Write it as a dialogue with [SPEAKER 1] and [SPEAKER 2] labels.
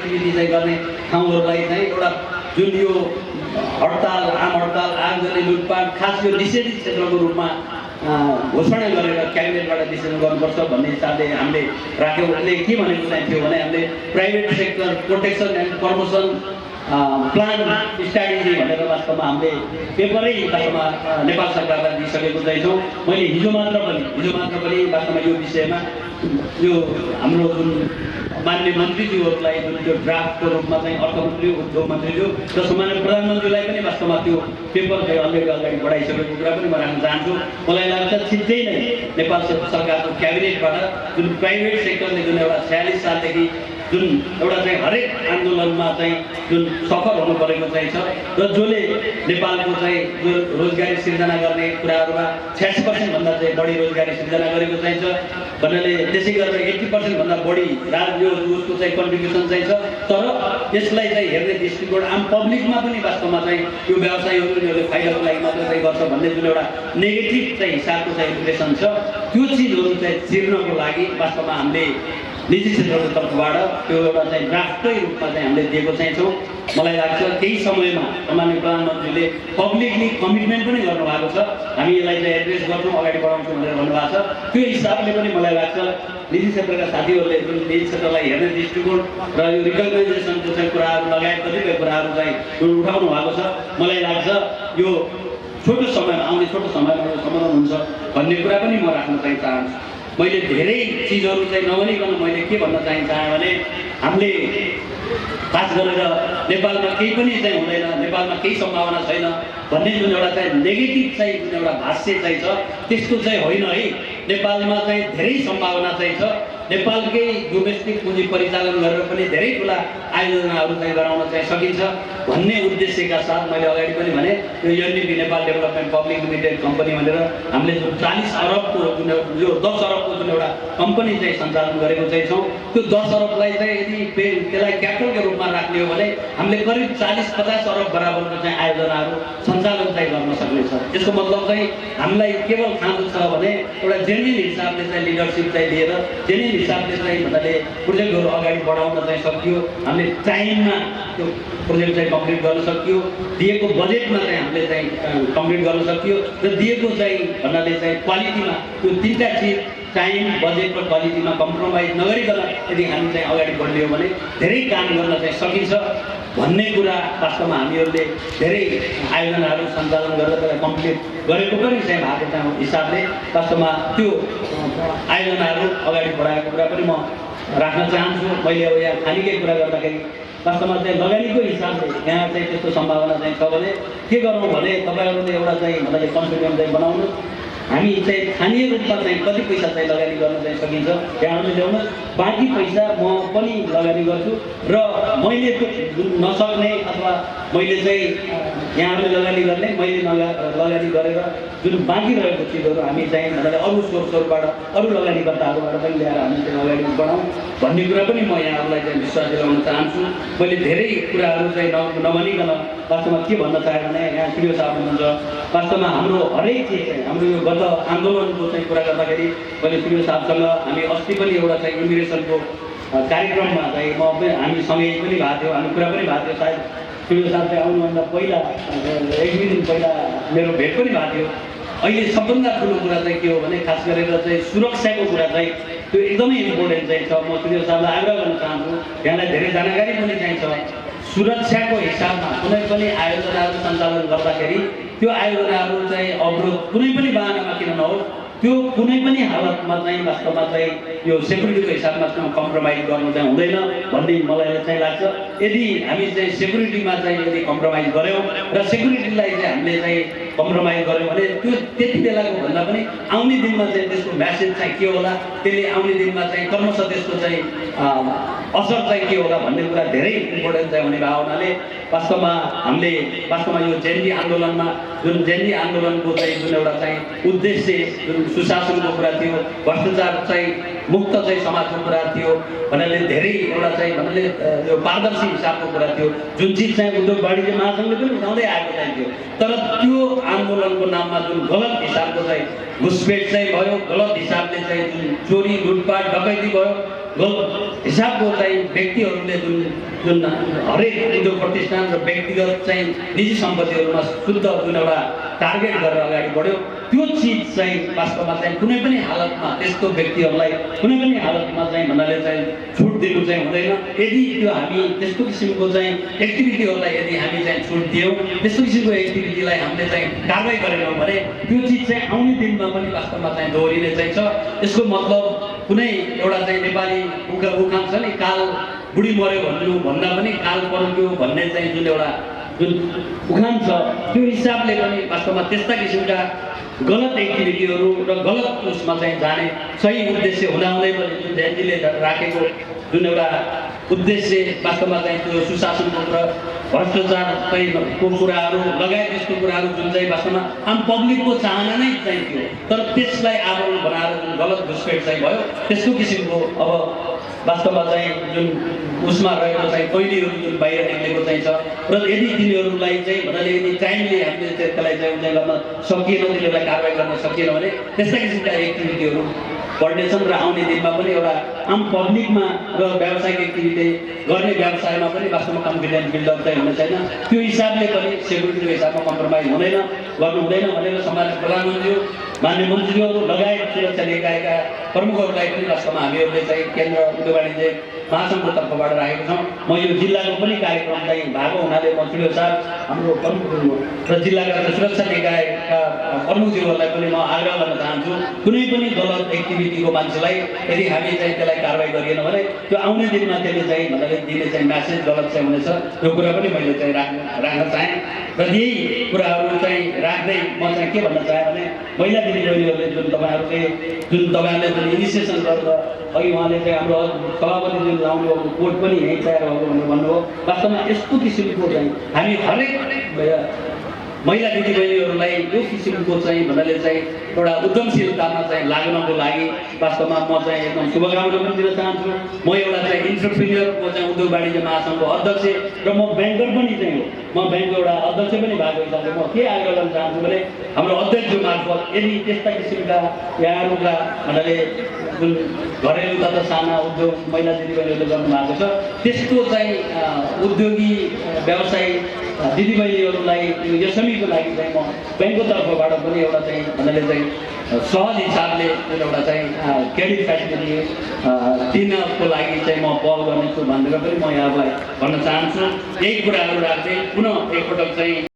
[SPEAKER 1] Activity चाहिँ गर्ने ठाउँहरूलाई चाहिँ एउटा जुन यो हडताल आम हडताल आगजनी लुटपाट खास यो निषेधित क्षेत्रको रूपमा घोषणा गरेर क्याबिनेटबाट डिसिजन गर्नुपर्छ भन्ने हिसाबले हामीले राख्यौँ। उसले के भनेको चाहिँ थियो भने हामीले private sector protection and promotion plan strategy भनेर वास्तवमा हामीले पेपरै वास्तवमा नेपाल सरकारलाई दिइसकेको चाहिँ छौँ। मैले हिजो मात्र पनि वास्तवमा यो विषयमा यो हाम्रो जुन माननीय मन्त्रीज्यूहरूलाई जुन त्यो ड्राफ्टको रूपमा चाहिँ अर्थमन्त्री उद्योग मन्त्रीज्यू र सामान्य प्रधानमन्त्रीलाई पनि वास्तवमा त्यो पेपर चाहिँ अलरेडी अगाडि बढाइसकेको कुरा पनि म राख्न चाहन्छु। मलाई लाग्छ छिट्टै नै नेपाल सरकारको क्याबिनेटबाट जुन प्राइभेट सेक्टरले जुन एउटा 46 सालदेखि जुन एउटा चाहिँ हरेक आन्दोलनमा चाहिँ जुन सफल हुनु परेको चाहिँ छ र जसले नेपालको चाहिँ जो रोजगारी सिर्जना गर्ने कुराहरूमा 86% भन्दा चाहिँ बढी रोजगारी सिर्जना गरेको चाहिँ छ भन्नाले त्यसै गरेर 80% भन्दा बढी यो उसको चाहिँ कन्ट्रिब्युसन चाहिँ छ। तर यसलाई चाहिँ हेर्ने दृष्टिकोण आम पब्लिकमा पनि वास्तवमा चाहिँ यो व्यवसायीहरूले फाइदाको लागि मात्र चाहिँ गर्छ भन्ने जुन एउटा नेगेटिभ चाहिँ हिसाबको चाहिँ इम्प्रेसन छ त्यो चिजहरू चाहिँ चिर्नको लागि वास्तवमा हामीले निजी क्षेत्रको तर्फबाट त्यो एउटा चाहिँ ड्राफ्टकै रूपमा चाहिँ हामीले दिएको चाहिँ छौँ। मलाई लाग्छ केही समयमा माननीय प्रधानमन्त्रीले पब्लिकली कमिटमेन्ट पनि गर्नुभएको छ, हामी यसलाई चाहिँ एड्रेस गर्छौँ अगाडि बढाउँछौँ भनेर भन्नुभएको छ। त्यो हिसाबले पनि मलाई लाग्छ निजी क्षेत्रका साथीहरूले जुन निजी क्षेत्रलाई हेर्ने दृष्टिकोण र यो रिकग्नाइजेसनको चाहिँ कुराहरू लगायत कतिपय कुराहरू चाहिँ उठाउनु भएको छ। मलाई लाग्छ यो छोटो समयमा आउने छोटो समयमा यो समाधान हुन्छ भन्ने कुरा पनि म राख्न चाहिँ चाहन्छु। मैले धेरै चिजहरू चाहिँ नभनिकन मैले के भन्न चाहन्छु भने हामीले खास गरेर नेपालमा केही पनि चाहिँ हुँदैन, नेपालमा केही सम्भावना छैन भन्ने जुन एउटा चाहिँ नेगेटिभ चाहिँ जुन एउटा भाष्य चाहिँ छ त्यस्तो चाहिँ होइन है। नेपालमा चाहिँ धेरै सम्भावना चाहिँ छ। नेपालकै डोमेस्टिक पुँजी परिचालन गरेर पनि धेरै ठुला आयोजनाहरू चाहिँ गराउन चाहिँ सकिन्छ भन्ने उद्देश्यका साथ मैले अगाडि पनि भने यो NDP Nepal development public limited company भनेर हामीले जुन 40 अरबको जुन यो 10 अरबको जुन एउटा कम्पनी चाहिँ सञ्चालन गरेको चाहिँ छौँ। त्यो 10 अरबलाई चाहिँ यदि त्यसलाई क्यापिटलको रूपमा राख्ने हो भने हामीले करिब 40-50 अरब बराबरको चाहिँ आयोजनाहरू सञ्चालन चाहिँ गर्न सक्नेछ। यसको मतलब चाहिँ हामीलाई केवल खाँदो छ भने एउटा जेन्युन हिसाबले चाहिँ लिडरसिप चाहिँ लिएर जेन्युन हिसाबले चाहिँ भन्नाले प्रोजेक्टहरू अगाडि बढाउन चाहिँ सकियो, हामीले टाइममा त्यो प्रोजेक्ट चाहिँ कम्प्लिट गर्न सकियो, दिएको बजेटमा चाहिँ हामीले चाहिँ कम्प्लिट गर्न सकियो र दिएको चाहिँ भन्नाले चाहिँ क्वालिटीमा त्यो तिनवटा चिज टाइम बजेट र क्वालिटीमा कम्प्रोमाइज नगरिकन यदि हामी चाहिँ अगाडि बढ्लियो भने धेरै काम गर्न चाहिँ सकिन्छ भन्ने कुरा वास्तवमा हामीहरूले धेरै आयोजनाहरू सञ्चालन गरेर त्यसलाई कम्प्लिट गरेको पनि चाहिँ भएको चाहिँ हिसाबले वास्तवमा त्यो आयोजनाहरू अगाडि बढाएको कुरा पनि म राख्न चाहन्छु। मैले अब यहाँ खानीकै कुरा गर्दाखेरि वास्तवमा चाहिँ लगानीको हिसाबले यहाँ चाहिँ त्यस्तो सम्भावना चाहिँ छ भने के गरौँ भने तपाईँहरूले एउटा चाहिँ भन्नाले कन्फिडेन्स चाहिँ बनाउनु हामी चाहिँ स्थानीय रूपमा चाहिँ कति पैसा चाहिँ लगानी गर्न चाहिँ सकिन्छ यहाँहरूले ल्याउनुहोस्, बाँकी पैसा म पनि लगानी गर्छु र मैले नसक्ने अथवा मैले चाहिँ यहाँहरूले लगानी गर्ने मैले लगानी गरेर जुन बाँकी रहेको चिजहरू हामी चाहिँ भन्नाले अरू सोर्सहरूबाट अरू लगानीकर्ताहरूबाट पनि ल्याएर हामी चाहिँ अगाडि बढाउँ भन्ने कुरा पनि म यहाँहरूलाई चाहिँ विश्वास दिलाउन चाहन्छु। मैले धेरै कुराहरू चाहिँ नभनिकन वास्तवमा के भन्न चाहेँ भने यहाँ सिडिओ साहब हुनुहुन्छ, वास्तवमा हाम्रो हरेक चिज चाहिँ हाम्रो यो गत आन्दोलनको चाहिँ कुरा गर्दाखेरि मैले सिडिओ साहबसँग हामी अस्ति पनि एउटा चाहिँ इमिग्रेसनको कार्यक्रममा चाहिँ हामी सँगै पनि भएको थियो, हामी कुरा पनि भएको थियो। सायद सिडिओ साहब चाहिँ आउनुभन्दा पहिला 1-2 दिन पहिला मेरो भेट पनि भएको थियो। अहिले सबभन्दा ठुलो कुरा चाहिँ के हो भने खास गरेर चाहिँ सुरक्षाको कुरा चाहिँ त्यो एकदमै इम्पोर्टेन्ट चाहिँ छ। म सिडिओ साहबलाई आग्रह गर्न चाहन्छु, यहाँलाई धेरै जानकारी पनि चाहिन्छ। सुरक्षाको हिसाबमा कुनै पनि आयोजनाहरू सञ्चालन गर्दाखेरि त्यो आयोजनाहरू चाहिँ अवरोध कुनै पनि बाहनामा किन नहोस्, त्यो कुनै पनि हालतमा चाहिँ वास्तवमा चाहिँ यो सेक्युरिटीको हिसाबमा कम्प्रोमाइज गर्नु चाहिँ हुँदैन भन्ने मलाई चाहिँ लाग्छ। यदि हामी चाहिँ सेक्युरिटीमा चाहिँ यदि कम्प्रोमाइज गऱ्यौँ र सेक्युरिटीलाई चाहिँ हामीले चाहिँ कम्प्रोमाइज गऱ्यौँ भने त्यो त्यति बेलाको भन्दा पनि आउने दिनमा चाहिँ त्यसको म्यासेज चाहिँ के होला, त्यसले आउने दिनमा चाहिँ क्रमशः त्यसको चाहिँ असर चाहिँ के होला भन्ने कुरा धेरै इम्पोर्टेन्ट चाहिँ हुने भावनाले वास्तवमा हामीले वास्तवमा यो जेनजी आन्दोलनमा जुन जेनजी आन्दोलनको चाहिँ जुन एउटा चाहिँ उद्देश्य जुन सुशासनको कुरा थियो, भ्रष्टाचार चाहिँ मुक्त चाहिँ समाजको कुरा थियो भन्नाले धेरै एउटा चाहिँ भन्नाले यो पारदर्शी हिसाबको कुरा थियो, जुन चिज चाहिँ उद्योग वाणिज्य महासङ्घले पनि उठाउँदै आएको चाहिँ थियो। तर त्यो आन्दोलनको नाममा जुन गलत हिसाबको चाहिँ घुसपेट चाहिँ भयो, गलत हिसाबले चाहिँ जुन चोरी लुटपाट डकैती भयो, हिसाबको चाहिँ व्यक्तिहरूले जुन जुन हरेक उद्योग प्रतिष्ठान र व्यक्तिगत चाहिँ निजी सम्पत्तिहरूमा शुद्ध जुन एउटा टार्गेट गरेर अगाडि बढ्यो त्यो चिज चाहिँ वास्तवमा चाहिँ कुनै पनि हालतमा त्यस्तो व्यक्तिहरूलाई कुनै पनि हालतमा चाहिँ भन्नाले चाहिँ छुट दिनु चाहिँ हुँदैन। यदि त्यो हामी त्यस्तो किसिमको चाहिँ एक्टिभिटीहरूलाई यदि हामी चाहिँ छुट दियौँ, त्यस्तो किसिमको एक्टिभिटीलाई हामीले चाहिँ कारवाही गरेनौँ भने त्यो चिज चाहिँ आउने दिनमा पनि वास्तवमा चाहिँ दोहोरिने चाहिँ छ। यसको मतलब कुनै एउटा चाहिँ नेपाली उखान छ नि, काल बुढी मऱ्यो भन्दा पनि काल परोक्यो भन्ने चाहिँ जुन एउटा जुन उखान छ, त्यो हिसाबले पनि वास्तवमा त्यस्ता किसिमका गलत एक्टिभिटीहरू र गलत उसमा चाहिँ जाने सही उद्देश्य हुँदाहुँदै पनि जुन ध्यानजीले राखेको जुन एउटा उद्देश्य वास्तवमा चाहिँ त्यो सुशासनको र भ्रष्टाचारको कुराहरू लगायत यस्तो कुराहरू जुन चाहिँ वास्तवमा आम पब्लिकको चाहना नै चाहिँ थियो, तर त्यसलाई आवरण बनाएर जुन गलत घुसपेट चाहिँ भयो, त्यस्तो किसिमको अब वास्तवमा चाहिँ जुन उसमा रहेको चाहिँ कैदीहरू जुन बाहिर निक्लेको चाहिँ छ र यदि तिनीहरूलाई चाहिँ भन्नाले यदि टाइमली हामीले त्यसलाई चाहिँ उनीहरूलाई गर्न सकिएन, तिनीहरूलाई कारवाही गर्न सकिएन भने त्यस्ता किसिमका एक्टिभिटीहरू बढ्नेछन् र आउने दिनमा पनि एउटा आम पब्लिकमा र व्यावसायिक एक्टिभिटी गर्ने व्यवसायमा पनि वास्तवमा कन्फिडेन्स बिल्डअप चाहिँ हुने छैन। त्यो हिसाबले पनि सेक्युरिटीको हिसाबमा कम्प्रोमाइज हुँदैन, गर्नु हुँदैन भनेर सम्मानित प्रधानमन्त्री मान्य मन्त्रीहरू लगायत सुरक्षा निकायका प्रमुखहरूलाई पनि वास्तवमा हामीहरूले चाहिँ केन्द्र उद्योग वाणिज्य महासङ्घको तर्फबाट राखेको छौँ। म यो जिल्लाको पनि कार्यक्रम चाहिँ भएको हुनाले म ठुलो साथ हाम्रो प्रमुख र जिल्लाका सुरक्षा निकायका प्रमुखज्यूहरूलाई पनि म आग्रह गर्न चाहन्छु, कुनै पनि गलत एक्टिभिटीको मान्छेलाई यदि हामी चाहिँ त्यसलाई कारवाही गरिएन भने त्यो आउने दिनमा त्यसले चाहिँ भन्नाले दिने चाहिँ म्यासेज गलत चाहिँ हुनेछ। यो कुरा पनि मैले चाहिँ राख्न चाहेँ र यही कुराहरू चाहिँ राख्दै म चाहिँ के भन्न चाहेँ भने महिला दिदीबहिनीहरूले जुन तपाईँहरूले जुन इनिसिएसन गरेर अघि उहाँले चाहिँ हाम्रो सभापति जुन लाउनु कोर्ट पनि यहीँ तयार भएको भनेर भन्नुभयो। वास्तवमा यस्तो किसिमको चाहिँ हामी हरेक महिला दिदीबहिनीहरूलाई यो किसिमको चाहिँ भन्नाले चाहिँ एउटा उद्यमशीलतामा चाहिँ लाग्नको लागि वास्तवमा म चाहिँ एकदम शुभकामना पनि दिन चाहन्छु। म एउटा चाहिँ इन्टरप्रिनियरको चाहिँ उद्योग वाणिज्य महासङ्घको अध्यक्ष र म ब्याङ्कर पनि चाहिँ हो, म ब्याङ्कको एउटा अध्यक्ष पनि भएको हिसाबले म के आग्रह गर्न चाहन्छु भने हाम्रो अध्यक्ष मार्फत यदि त्यस्ता किसिमका यहाँहरूका भन्नाले जुन घरेलु तथा साना उद्योग महिला दिदीबहिनीहरूले गर्नुभएको छ त्यस्तो चाहिँ उद्योगी व्यवसायी दिदीबहिनीहरूलाई यसमीको लागि चाहिँ म ब्याङ्कको तर्फबाट पनि एउटा चाहिँ भन्नाले चाहिँ सहज हिसाबले एउटा चाहिँ क्रेडिट फेसिलिटी दिनको लागि चाहिँ म पहल गर्नेछु भनेर पनि म यहाँलाई भन्न चाहन्छु। यही कुराहरू राख्दै पुनः एकपटक चाहिँ